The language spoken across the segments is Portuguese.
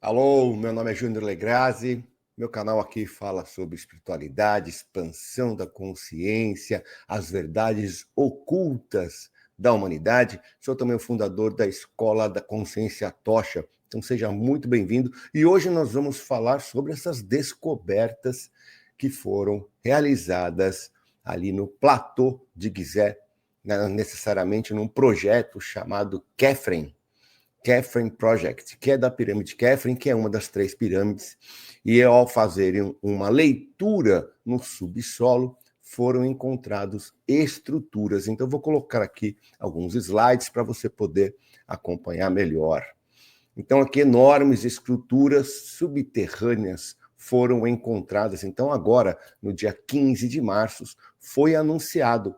Alô, meu nome é Júnior Legrazi. Meu canal aqui fala sobre espiritualidade, expansão da consciência, as verdades ocultas da humanidade. Sou também o fundador da Escola da Consciência Tocha. Então seja muito bem-vindo. E hoje nós vamos falar sobre essas descobertas que foram realizadas ali no platô de Gizeh, necessariamente num projeto chamado Kephren Project, que é da pirâmide Kephren, que é uma das 3 pirâmides, e ao fazerem uma leitura no subsolo, foram encontradas estruturas. Então, vou colocar aqui alguns slides para você poder acompanhar melhor. Então, aqui enormes estruturas subterrâneas foram encontradas. Então, agora, no dia 15 de março, foi anunciado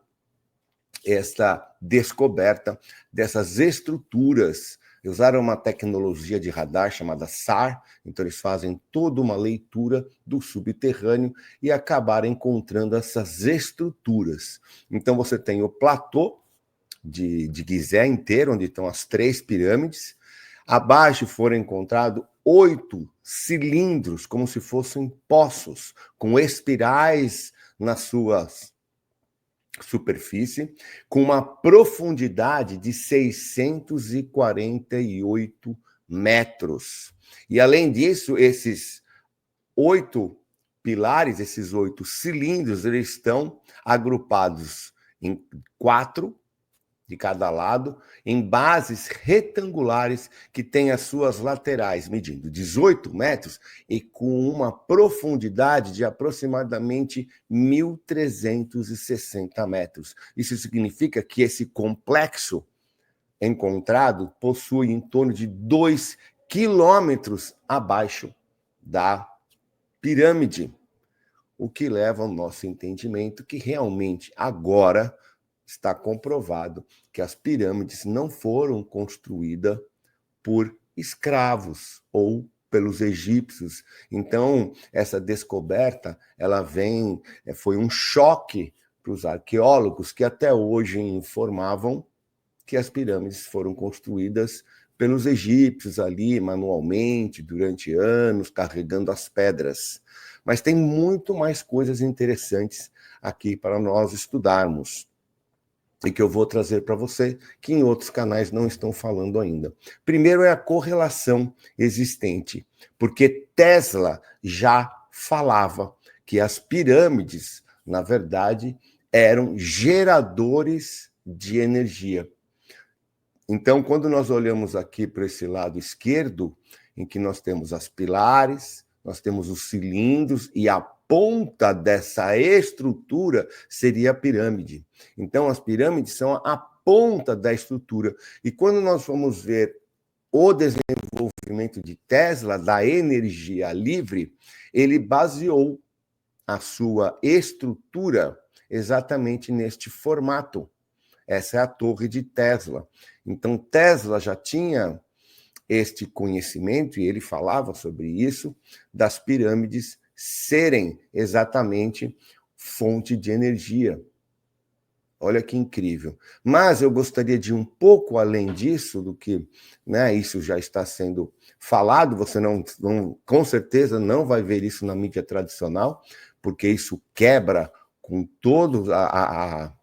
esta descoberta dessas estruturas. Usaram uma tecnologia de radar chamada SAR, então eles fazem toda uma leitura do subterrâneo e acabaram encontrando essas estruturas. Então você tem o platô de Gizé inteiro, onde estão as 3 pirâmides. Abaixo foram encontrados 8 cilindros, como se fossem poços, com espirais nas suas superfície, com uma profundidade de 648 metros. E, além disso, esses 8 pilares, esses 8 cilindros, eles estão agrupados em 4 de cada lado, em bases retangulares que têm as suas laterais medindo 18 metros e com uma profundidade de aproximadamente 1.360 metros. Isso significa que esse complexo encontrado possui em torno de 2 quilômetros abaixo da pirâmide, o que leva ao nosso entendimento que realmente agora está comprovado que as pirâmides não foram construídas por escravos ou pelos egípcios. Então, essa descoberta, foi um choque para os arqueólogos que até hoje informavam que as pirâmides foram construídas pelos egípcios ali manualmente durante anos, carregando as pedras. Mas tem muito mais coisas interessantes aqui para nós estudarmos e que eu vou trazer para você, que em outros canais não estão falando ainda. Primeiro é a correlação existente, porque Tesla já falava que as pirâmides, na verdade, eram geradores de energia. Então, quando nós olhamos aqui para esse lado esquerdo, em que nós temos as pilares, nós temos os cilindros e a ponta dessa estrutura seria a pirâmide. Então, as pirâmides são a ponta da estrutura. E quando nós vamos ver o desenvolvimento de Tesla, da energia livre, ele baseou a sua estrutura exatamente neste formato. Essa é a torre de Tesla. Então, Tesla já tinha este conhecimento, e ele falava sobre isso, das pirâmides serem exatamente fonte de energia. Olha que incrível. Mas eu gostaria de ir um pouco além disso, do que isso já está sendo falado, você não, com certeza não vai ver isso na mídia tradicional, porque isso quebra com toda a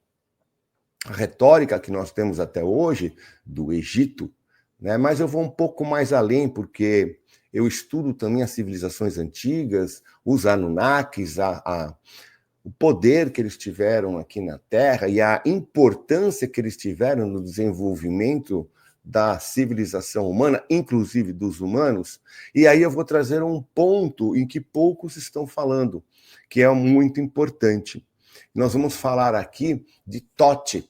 retórica que nós temos até hoje do Egito, mas eu vou um pouco mais além, porque eu estudo também as civilizações antigas, os Anunnakis, o poder que eles tiveram aqui na Terra e a importância que eles tiveram no desenvolvimento da civilização humana, inclusive dos humanos. E aí eu vou trazer um ponto em que poucos estão falando, que é muito importante. Nós vamos falar aqui de Tote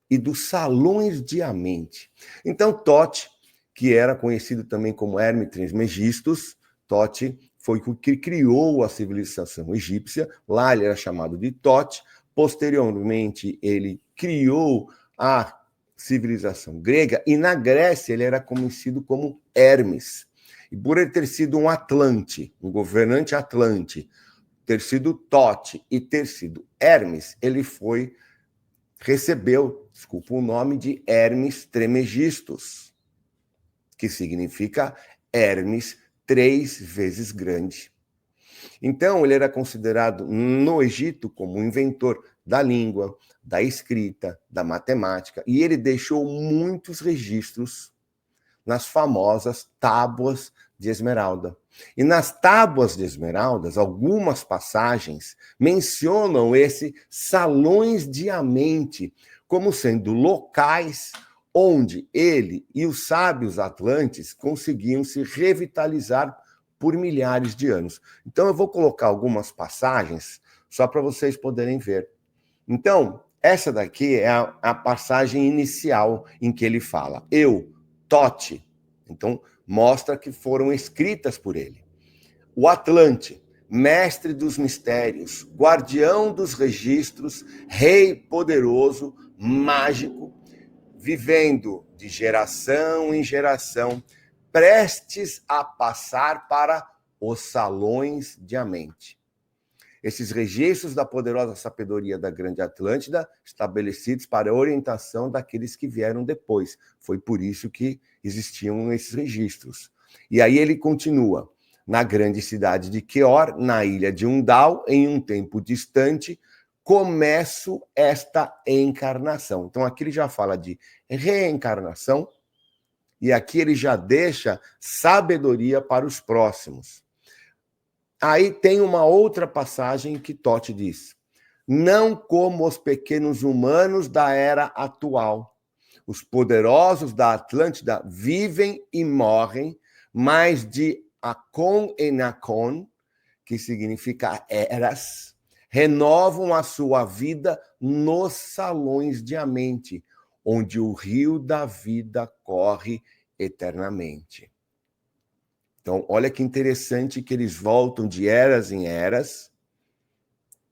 e dos salões de Amente. Então, Tote, que era conhecido também como Hermes Trismegistus, Tote foi o que criou a civilização egípcia, lá ele era chamado de Tote, posteriormente ele criou a civilização grega, e na Grécia ele era conhecido como Hermes. E por ele ter sido um Atlante, um governante Atlante, ter sido Tote e ter sido Hermes, ele recebeu o nome de Hermes Trismegistus, que significa Hermes 3 vezes grande. Então, ele era considerado no Egito como o inventor da língua, da escrita, da matemática, e ele deixou muitos registros nas famosas tábuas de Esmeralda. E nas tábuas de Esmeraldas, algumas passagens mencionam esses salões de Amente como sendo locais onde ele e os sábios atlantes conseguiam se revitalizar por milhares de anos. Então, eu vou colocar algumas passagens só para vocês poderem ver. Então, essa daqui é a passagem inicial em que ele fala: eu, Tote. Então, mostra que foram escritas por ele. O Atlante, mestre dos mistérios, guardião dos registros, rei poderoso, mágico, vivendo de geração em geração, prestes a passar para os salões de Amente. Esses registros da poderosa sabedoria da grande Atlântida, estabelecidos para a orientação daqueles que vieram depois. Foi por isso que existiam esses registros. E aí ele continua: na grande cidade de Queor, na ilha de Undal, em um tempo distante, começo esta encarnação. Então aqui ele já fala de reencarnação, e aqui ele já deixa sabedoria para os próximos. Aí tem uma outra passagem que Tote diz: não como os pequenos humanos da era atual. Os poderosos da Atlântida vivem e morrem, mas de Akon em Akon, que significa eras, renovam a sua vida nos salões de Amente, onde o rio da vida corre eternamente. Então, olha que interessante que eles voltam de eras em eras,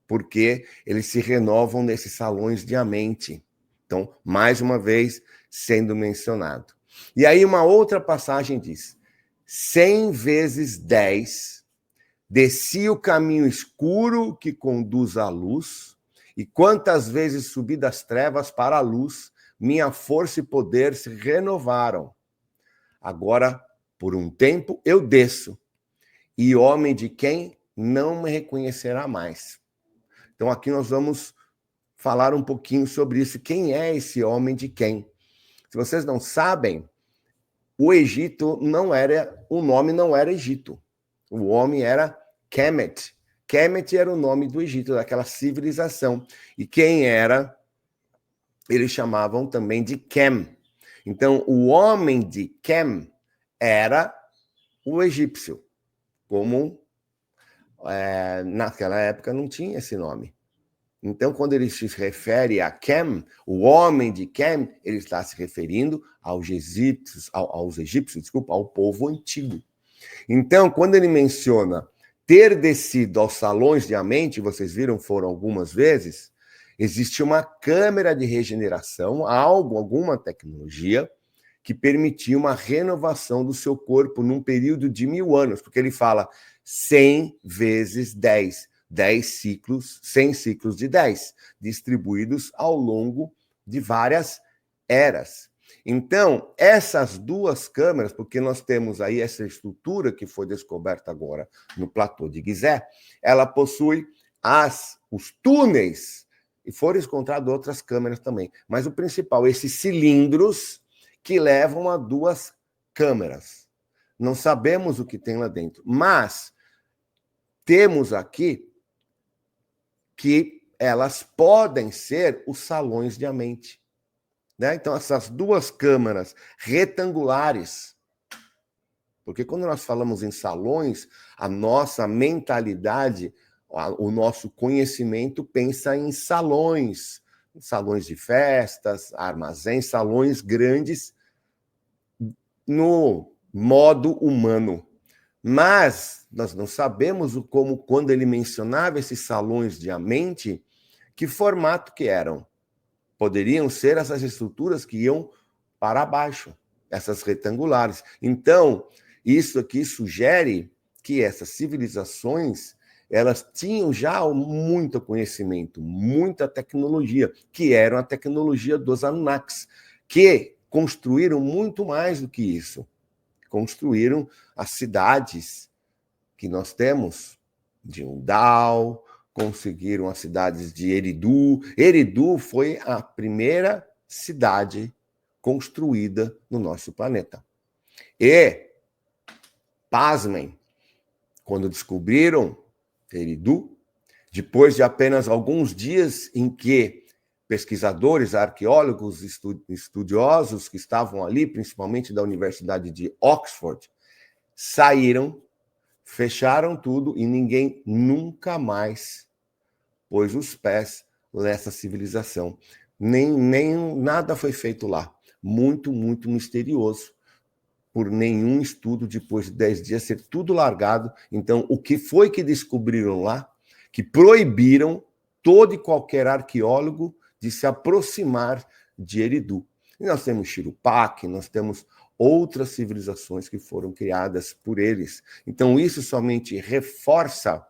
porque eles se renovam nesses salões de Amente. Então, mais uma vez, sendo mencionado. E aí uma outra passagem diz: 100 vezes 10, desci o caminho escuro que conduz à luz, e quantas vezes subi das trevas para a luz, minha força e poder se renovaram. Agora, por um tempo, eu desço, e homem de quem não me reconhecerá mais. Então, aqui nós vamos falar um pouquinho sobre isso. Quem é esse homem de quem? Se vocês não sabem, o Egito o nome não era Egito. O homem era Kemet. Kemet era o nome do Egito, daquela civilização. E quem era, eles chamavam também de Kem. Então, o homem de Kem era o egípcio, como naquela época não tinha esse nome. Então, quando ele se refere a Kem, o homem de Kem, ele está se referindo aos egípcios, ao povo antigo. Então, quando ele menciona ter descido aos salões de Amente, vocês viram, foram algumas vezes, existe uma câmara de regeneração, alguma tecnologia, que permitia uma renovação do seu corpo num período de 1000 anos, porque ele fala 100 vezes 10, 10 ciclos, 100 ciclos de 10, distribuídos ao longo de várias eras. Então, essas duas câmeras, porque nós temos aí essa estrutura que foi descoberta agora no platô de Gizeh, ela possui os túneis, e foram encontradas outras câmeras também, mas o principal, esses cilindros que levam a duas câmeras. Não sabemos o que tem lá dentro, mas temos aqui que elas podem ser os salões de Amente. Né? Então, essas duas câmaras retangulares, porque quando nós falamos em salões, a nossa mentalidade, o nosso conhecimento pensa em salões de festas, armazéns, salões grandes no modo humano. Mas nós não sabemos como, quando ele mencionava esses salões de Amente, que formato que eram. Poderiam ser essas estruturas que iam para baixo, essas retangulares. Então, isso aqui sugere que essas civilizações, elas tinham já muito conhecimento, muita tecnologia, que era a tecnologia dos Anunnakis, que construíram muito mais do que isso. construíram as cidades que nós temos, de Undal, conseguiram as cidades de Eridu. Eridu foi a primeira cidade construída no nosso planeta. E, pasmem, quando descobriram Eridu, depois de apenas alguns dias em que pesquisadores, arqueólogos, estudiosos que estavam ali, principalmente da Universidade de Oxford, saíram, fecharam tudo e ninguém nunca mais pôs os pés nessa civilização. Nem nada foi feito lá. Muito, muito misterioso. Por nenhum estudo, depois de 10 dias, ser tudo largado. Então, o que foi que descobriram lá? Que proibiram todo e qualquer arqueólogo de se aproximar de Eridu. E nós temos Chirupaq, nós temos outras civilizações que foram criadas por eles. Então, isso somente reforça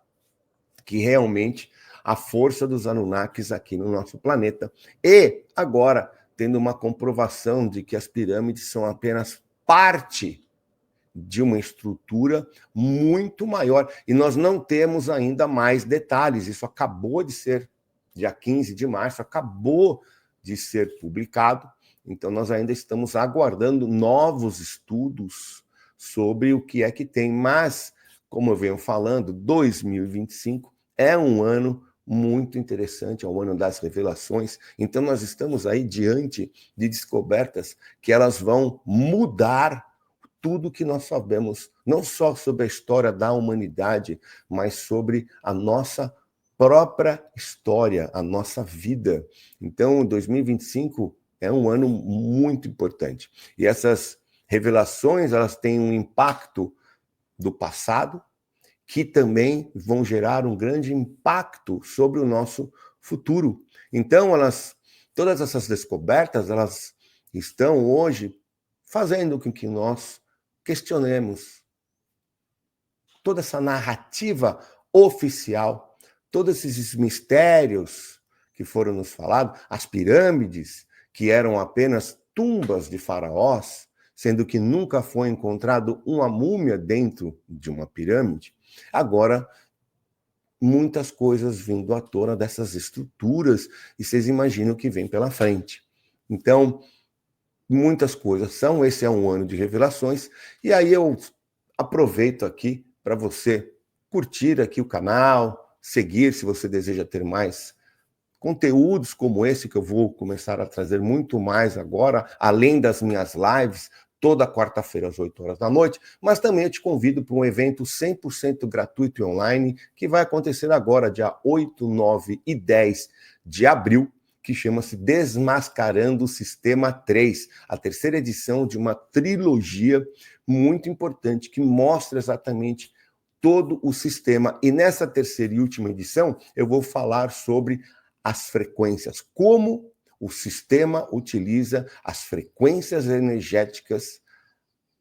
que realmente a força dos Anunnakis aqui no nosso planeta. E, agora, tendo uma comprovação de que as pirâmides são apenas parte de uma estrutura muito maior. E nós não temos ainda mais detalhes. Isso acabou de ser, dia 15 de março, acabou de ser publicado. Então, nós ainda estamos aguardando novos estudos sobre o que é que tem. Mas, como eu venho falando, 2025 é um ano muito interessante, é o ano das revelações. Então, nós estamos aí diante de descobertas que elas vão mudar tudo que nós sabemos, não só sobre a história da humanidade, mas sobre a nossa própria história, a nossa vida. Então, 2025 é um ano muito importante. E essas revelações, elas têm um impacto do passado, que também vão gerar um grande impacto sobre o nosso futuro. Então, todas essas descobertas, elas estão hoje fazendo com que nós questionemos toda essa narrativa oficial, todos esses mistérios que foram nos falados, as pirâmides, que eram apenas tumbas de faraós, sendo que nunca foi encontrado uma múmia dentro de uma pirâmide. Agora, muitas coisas vindo à tona dessas estruturas, e vocês imaginam o que vem pela frente. Então, muitas coisas são, esse é um ano de revelações, e aí eu aproveito aqui para você curtir aqui o canal, seguir se você deseja ter mais conteúdos como esse, que eu vou começar a trazer muito mais agora, além das minhas lives, toda quarta-feira às 8 horas da noite, mas também eu te convido para um evento 100% gratuito e online, que vai acontecer agora, dia 8, 9 e 10 de abril, que chama-se Desmascarando o Sistema 3, a terceira edição de uma trilogia muito importante, que mostra exatamente todo o sistema. E nessa terceira e última edição, eu vou falar sobre as frequências, como o sistema utiliza as frequências energéticas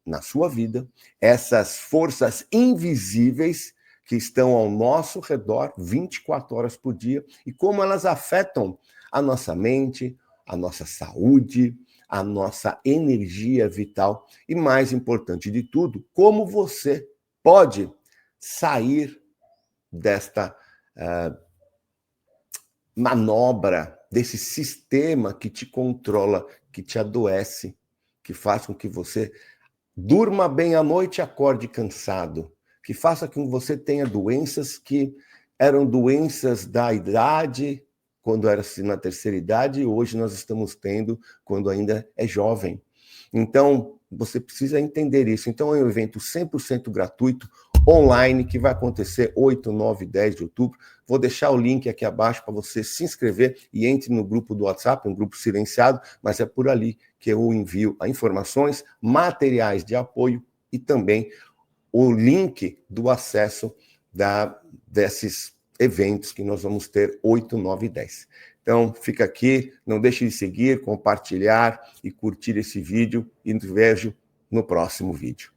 na sua vida, essas forças invisíveis que estão ao nosso redor 24 horas por dia, e como elas afetam a nossa mente, a nossa saúde, a nossa energia vital, e mais importante de tudo, como você pode sair desta manobra, desse sistema que te controla, que te adoece, que faz com que você durma bem à noite e acorde cansado, que faça com que você tenha doenças que eram doenças da idade, quando era na terceira idade, e hoje nós estamos tendo quando ainda é jovem. Então, você precisa entender isso. Então, é um evento 100% gratuito, online, que vai acontecer 8, 9 e 10 de outubro. Vou deixar o link aqui abaixo para você se inscrever e entre no grupo do WhatsApp, um grupo silenciado, mas é por ali que eu envio informações, materiais de apoio e também o link do acesso desses eventos que nós vamos ter 8, 9 e 10. Então, fica aqui, não deixe de seguir, compartilhar e curtir esse vídeo, e nos vejo no próximo vídeo.